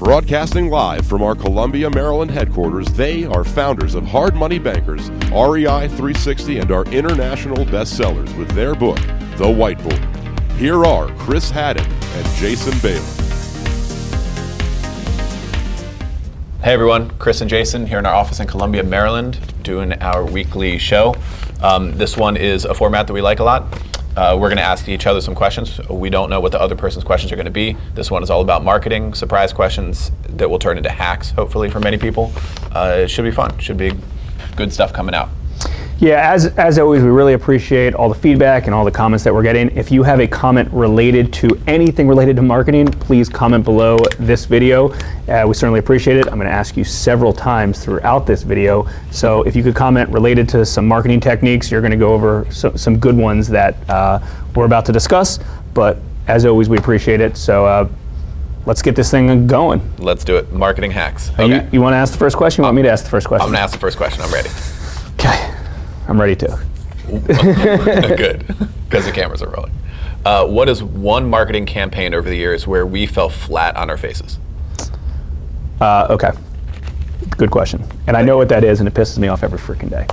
Broadcasting live from our Columbia, Maryland headquarters, they are founders of Hard Money Bankers, REI 360, and are international bestsellers with their book, The Whiteboard. Here are Chris Haddon and Jason Bailey. Hey everyone, Chris and Jason here in our office in Columbia, Maryland, doing our weekly show. This one is a format that we like a lot. We're going to ask each other some questions. We don't know what the other person's questions are going to be. This one is all about marketing, surprise questions that will turn into hacks, hopefully, for many people. It should be fun. Should be good stuff coming out. Yeah, as always, we really appreciate all the feedback and all the comments that we're getting. If you have a comment related to anything related to marketing, please comment below this video. We certainly appreciate it. I'm going to ask you several times throughout this video. So if you could comment related to some marketing techniques, you're going to go over some good ones that we're about to discuss. But as always, we appreciate it. So let's get this thing going. Let's do it. Marketing hacks. Okay. You want to ask the first question? You want me to ask the first question? I'm going to ask the first question. I'm ready. Okay. I'm ready to. Good, because the cameras are rolling. What is one marketing campaign over the years where we fell flat on our faces? Okay, good question. And I know what that is, and it pisses me off every freaking day.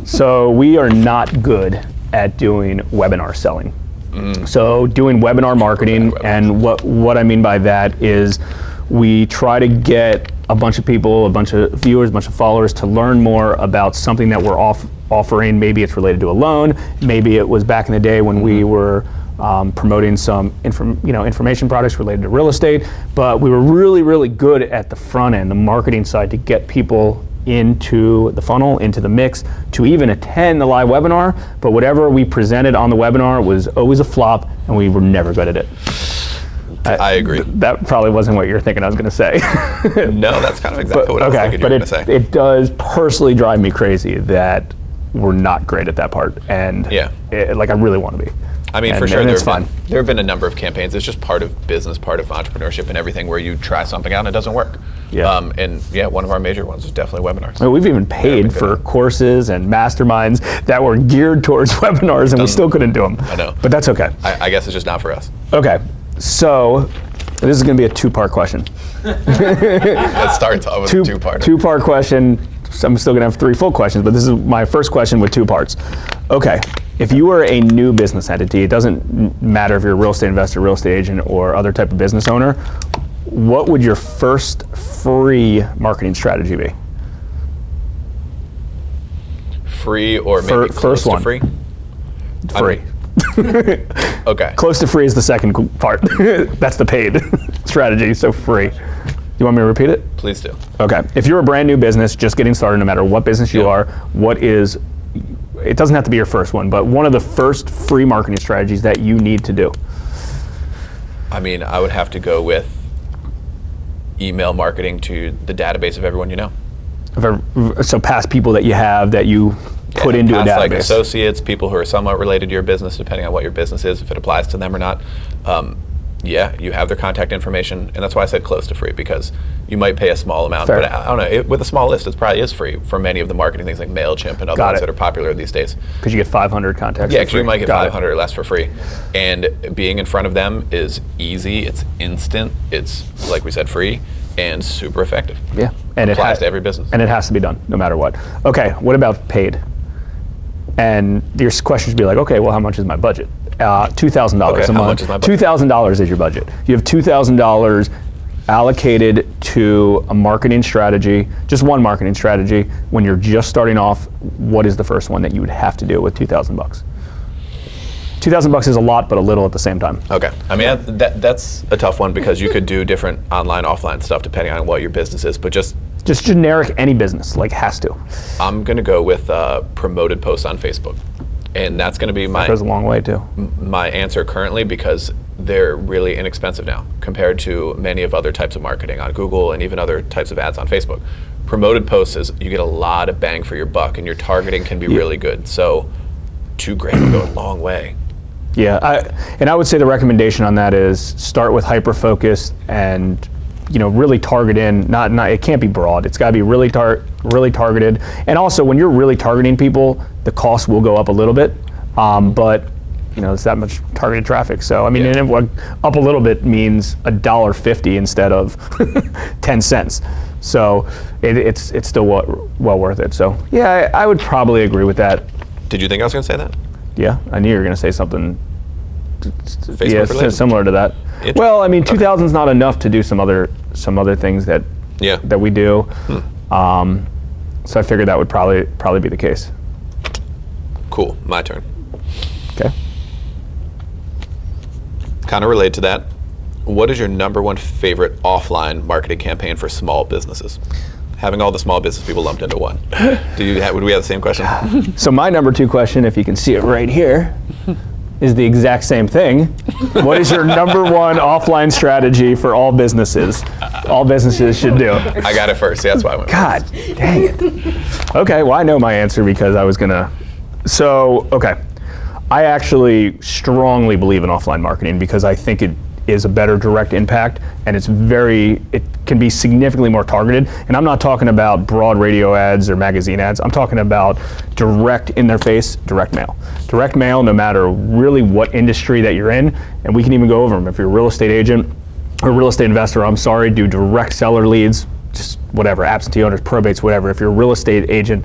So we are not good at doing webinar selling. So doing webinar marketing, and what I mean by that is we try to get a bunch of people, a bunch of viewers, a bunch of followers to learn more about something that we're offering. Maybe it's related to a loan. Maybe it was back in the day when we were promoting some information products related to real estate. But we were really, really good at the front end, the marketing side, to get people into the funnel, into the mix, to even attend the live webinar. But whatever we presented on the webinar was always a flop, and we were never good at it. I agree. That probably wasn't what you were thinking I was going to say. No, that's kind of exactly what I was thinking you were going to say. It does personally drive me crazy that we're not great at that part, and I really want to be. I mean, for sure, there have been a number of campaigns. It's just part of business, part of entrepreneurship and everything, where you try something out and it doesn't work. Yeah. One of our major ones is definitely webinars. I mean, we've even paid for courses and masterminds that were geared towar's webinars, and we still couldn't do them. I know. But that's okay. I guess it's just not for us. Okay. So, this is going to be a two-part question. It starts off with a two-part. Two-part question. So I'm still going to have three full questions, but this is my first question with two parts. Okay, if you were a new business entity, it doesn't matter if you're a real estate investor, real estate agent, or other type of business owner, what would your first free marketing strategy be? Free or maybe close to free? Free. Okay. Close to free is the second part. That's the paid strategy, so free. You want me to repeat it? Please do. Okay. If you're a brand new business, just getting started, no matter what business you are, it doesn't have to be your first one, but one of the first free marketing strategies that you need to do? I mean, I would have to go with email marketing to the database of everyone you know. So past people that you have that you put into a database. Like associates, people who are somewhat related to your business, depending on what your business is, if it applies to them or not. You have their contact information, and that's why I said close to free, because you might pay a small amount. Fair. But I don't know, with a small list, it probably is free for many of the marketing things like MailChimp and other ones that are popular these days. Because you get 500 contacts. Yeah, because you might get 500 or less for free. And being in front of them is easy, it's instant, it's, like we said, free, and super effective. Yeah, and it applies to every business. And it has to be done, no matter what. Okay, what about paid? And your question should be like, okay, well, how much is my budget? $2,000 a month. How much is my budget? $2,000 is your budget. You have $2,000 allocated to a marketing strategy, just one marketing strategy. When you're just starting off, what is the first one that you would have to do with $2,000? $2,000 is a lot, but a little at the same time. Okay. I mean, that's a tough one, because you could do different online, offline stuff depending on what your business is, but just generic, any business, has to. I'm going to go with promoted posts on Facebook. And that's going to be that goes a long way too. My answer currently, because they're really inexpensive now compared to many of other types of marketing on Google and even other types of ads on Facebook. Promoted posts is you get a lot of bang for your buck, and your targeting can be really good. So $2,000 will go a long way. Yeah, I would say the recommendation on that is start with hyper focus and really target in. Not it can't be broad. It's got to be really targeted. And also, when you're really targeting people, the cost will go up a little bit. But it's that much targeted traffic. So I mean, and up a little bit means $1.50 instead of 10 cents. So it's still well worth it. So yeah, I would probably agree with that. Did you think I was going to say that? Yeah, I knew you were going to say something. Related? Similar to that. Well, I mean, 2000's not enough to do some other things that we do. So I figured that would probably be the case. Cool. My turn. Okay. Kind of related to that. What is your number one favorite offline marketing campaign for small businesses? Having all the small business people lumped into one. Would we have the same question? So my number 2 question, if you can see it right here, is the exact same thing. What is your number 1 offline strategy for all businesses? All businesses should do. I got it first. Yeah, that's why I went God, dang it. Okay, well I know my answer because I was gonna. So, okay. I actually strongly believe in offline marketing because I think it is a better direct impact, and it can be significantly more targeted. And I'm not talking about broad radio ads or magazine ads. I'm talking about direct in their face, direct mail. Direct mail, no matter really what industry that you're in, and we can even go over them. If you're a real estate agent or real estate investor, do direct seller leads, just whatever, absentee owners, probates, whatever. If you're a real estate agent,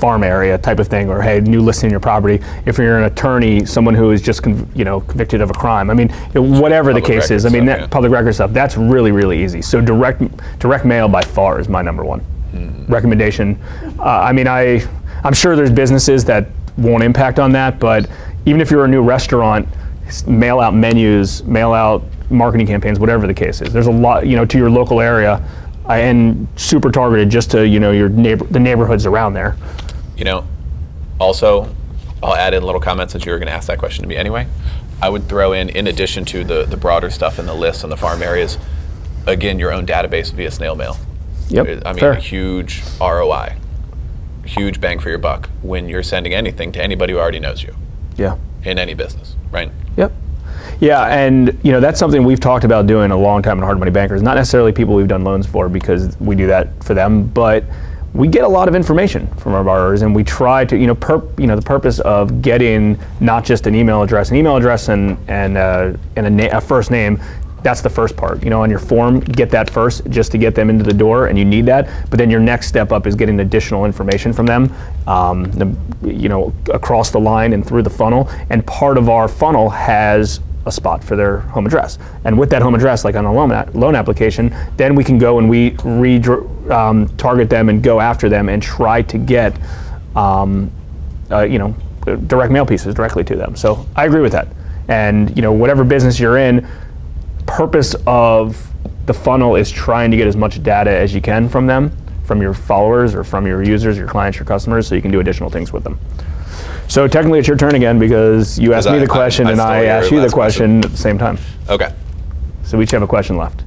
farm area type of thing, or hey, new listing in your property. If you're an attorney, someone who is just convicted of a crime. I mean, whatever the case is. I mean, public record stuff. That's really, really easy. So direct mail by far is my number 1 recommendation. I mean, I'm sure there's businesses that won't impact on that, but even if you're a new restaurant, mail out menus, mail out marketing campaigns, whatever the case is. There's a lot, to your local area. And super targeted just to the neighborhoods around there. Also, I'll add in little comments since you were going to ask that question to me anyway. I would throw in addition to the broader stuff in the lists and the farm areas, again, your own database via snail mail. Yep. I mean, fair. A huge ROI, huge bang for your buck when you're sending anything to anybody who already knows you. Yeah. In any business, right? Yep. Yeah, and that's something we've talked about doing a long time in Hard Money Bankers. Not necessarily people we've done loans for because we do that for them, but we get a lot of information from our borrowers, and we try to, the purpose of getting not just an email address and a first name. That's the first part. On your form, get that first just to get them into the door, and you need that. But then your next step up is getting additional information from them, across the line and through the funnel. And part of our funnel has a spot for their home address. And with that home address, like on a loan application, then we can go and we target them and go after them and try to get, direct mail pieces directly to them. So I agree with that. And whatever business you're in, purpose of the funnel is trying to get as much data as you can from them, from your followers or from your users, your clients, your customers, so you can do additional things with them. So technically it's your turn again because you asked me the question and I asked you the question at the same time. Okay. So we each have a question left.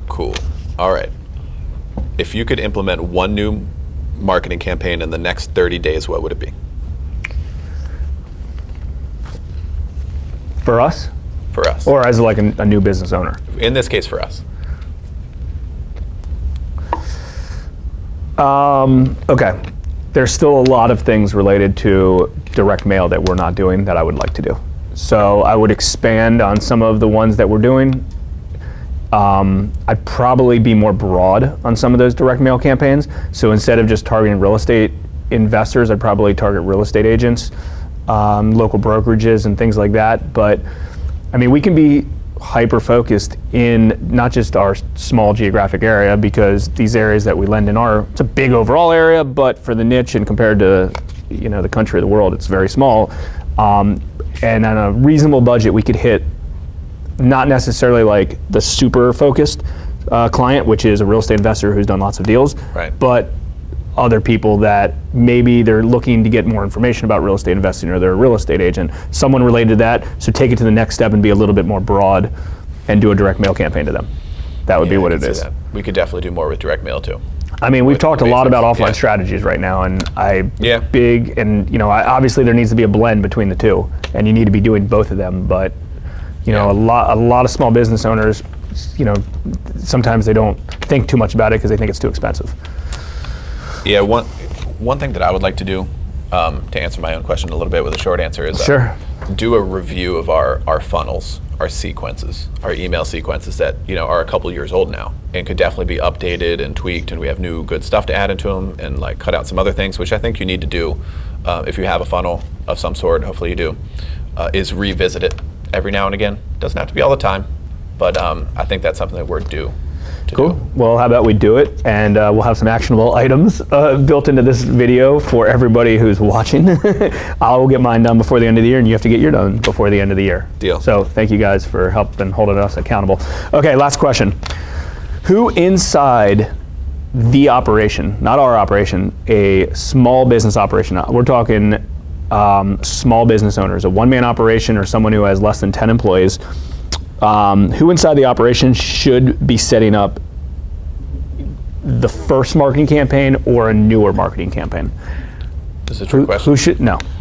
Cool. All right. If you could implement one new marketing campaign in the next 30 days, what would it be? For us? For us. Or as like a new business owner? In this case, for us. Okay. There's still a lot of things related to direct mail that we're not doing that I would like to do. So I would expand on some of the ones that we're doing. I'd probably be more broad on some of those direct mail campaigns. So instead of just targeting real estate investors, I'd probably target real estate agents, local brokerages and things like that. But I mean, we can be hyper-focused in not just our small geographic area, because these areas that we lend in it's a big overall area, but for the niche and compared to the country or the world, it's very small. And on a reasonable budget, we could hit not necessarily like the super focused client, which is a real estate investor who's done lots of deals, right, but other people that maybe they're looking to get more information about real estate investing, or they're a real estate agent, someone related to that. So take it to the next step and be a little bit more broad and do a direct mail campaign to them. That would be what it is. We could definitely do more with direct mail too. I mean, we've talked a lot about offline strategies right now, and obviously there needs to be a blend between the two, and you need to be doing both of them. But a lot of small business owners, sometimes they don't think too much about it because they think it's too expensive. Yeah, one thing that I would like to do to answer my own question a little bit with a short answer is Sure. Do a review of our funnels, our sequences, our email sequences that are a couple years old now and could definitely be updated and tweaked, and we have new good stuff to add into them and like cut out some other things, which I think you need to do if you have a funnel of some sort. Hopefully you do. Is revisit it every now and again. Doesn't have to be all the time, but I think that's something that we're due to Cool. do. Well, how about we do it, and we'll have some actionable items built into this video for everybody who's watching. I will get mine done before the end of the year, and you have to get yours done before the end of the year. Deal. So thank you guys for helping holding us accountable. Okay, last question. Who inside the operation, not our operation, a small business operation, we're talking small business owners, a one-man operation or someone who has less than 10 employees, who inside the operation should be setting up the first marketing campaign or a newer marketing campaign? This is a true question.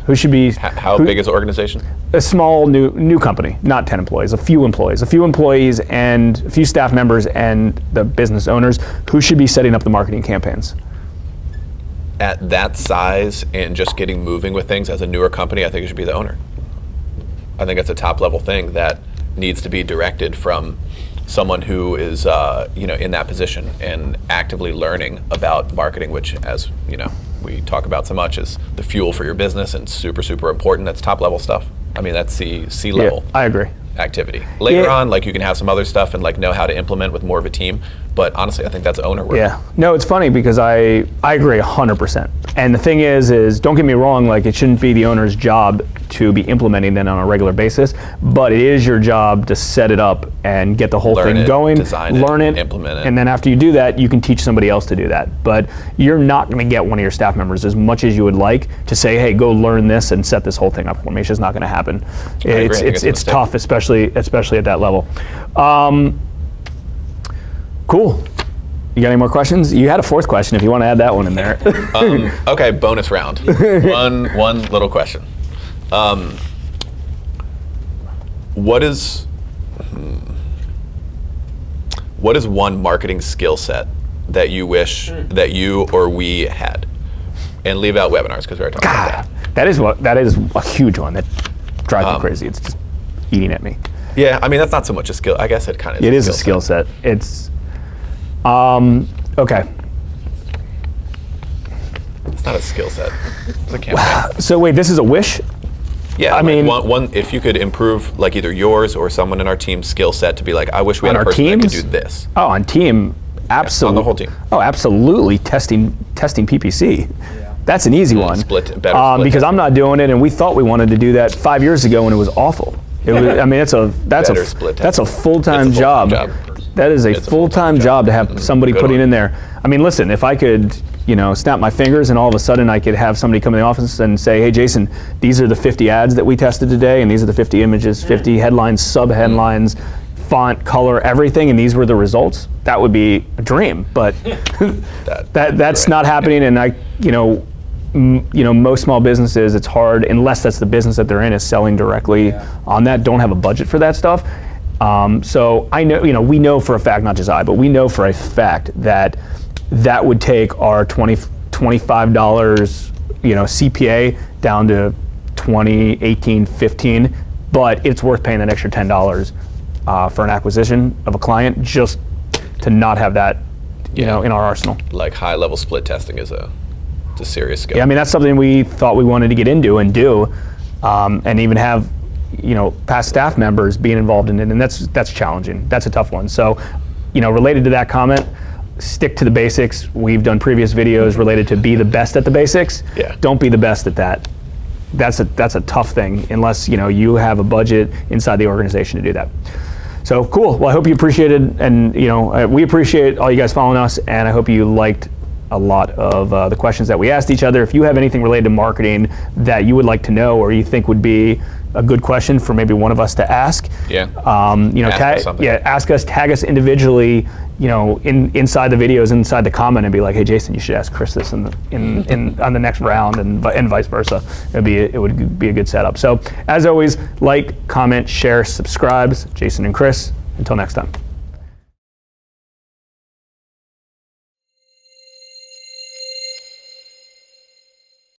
Who should be? How big is the organization? A small new company, not 10 employees, a few employees and a few staff members and the business owners. Who should be setting up the marketing campaigns? At that size and just getting moving with things as a newer company, I think it should be the owner. I think that's a top level thing that needs to be directed from someone who is in that position and actively learning about marketing, which, as we talk about so much, is the fuel for your business and super, super important. That's top level stuff. I mean, that's C level. Yeah, I agree. Activity. Later on, like you can have some other stuff and like know how to implement with more of a team. But honestly, I think that's owner work. Yeah. No, it's funny because I agree 100%. And the thing is don't get me wrong, like it shouldn't be the owner's job to be implementing that on a regular basis, but it is your job to set it up and get the whole thing going, learn it, implement it. And then after you do that, you can teach somebody else to do that. But you're not going to get one of your staff members as much as you would like to say, hey, go learn this and set this whole thing up for me. It's just not going to happen. It's tough, especially at that level. Cool. You got any more questions? You had a fourth question if you want to add that one in there. Okay, bonus round. One little question. What is one marketing skill set that you wish that you or we had? And leave out webinars because we already talking about that. That is a huge one that drives me crazy. It's just eating at me. Yeah, I mean that's not so much a skill. I guess it kind of is. It is a skill set. It's okay. It's not a skill set. It's a campaign. So wait, this is a wish? Yeah, I mean, one if you could improve like either yours or someone in our team's skill set to be like, I wish we had a person that could do this. Oh, on team, absolutely. On the whole team. Oh, absolutely. Testing PPC. Yeah. That's an easy one. Split because I'm not doing it, and we thought we wanted to do that 5 years ago, and it was awful. It was. I mean, that's a full-time job. That is a full-time job to have somebody putting in there. I mean, listen, if I could, snap my fingers and all of a sudden I could have somebody come in the office and say, hey, Jason, these are the 50 ads that we tested today, and these are the 50 images, 50 headlines, sub-headlines, font, color, everything, and these were the results, that would be a dream. But that's not happening, and most small businesses, it's hard, unless that's the business that they're in, is selling directly on that, don't have a budget for that stuff. So I know, we know for a fact, not just I, but we know for a fact that would take our $25, CPA down to 20, 18, 15, but it's worth paying that extra $10 for an acquisition of a client just to not have that, in our arsenal. Like high-level split testing is a serious skill. Yeah, I mean, that's something we thought we wanted to get into and do, and even have past staff members being involved in it, and that's challenging. That's a tough one. So, related to that comment, stick to the basics. We've done previous videos related to be the best at the basics. Yeah. Don't be the best at that. That's a tough thing unless you have a budget inside the organization to do that. So cool. Well, I hope you appreciated, and we appreciate all you guys following us, and I hope you liked a lot of the questions that we asked each other. If you have anything related to marketing that you would like to know or you think would be a good question for maybe one of us to ask, ask us, tag us individually, inside the videos, inside the comment, and be like, hey, Jason, you should ask Chris this on the next round, and vice versa. It would be a good setup. So as always, like, comment, share, subscribe. Jason and Chris. Until next time.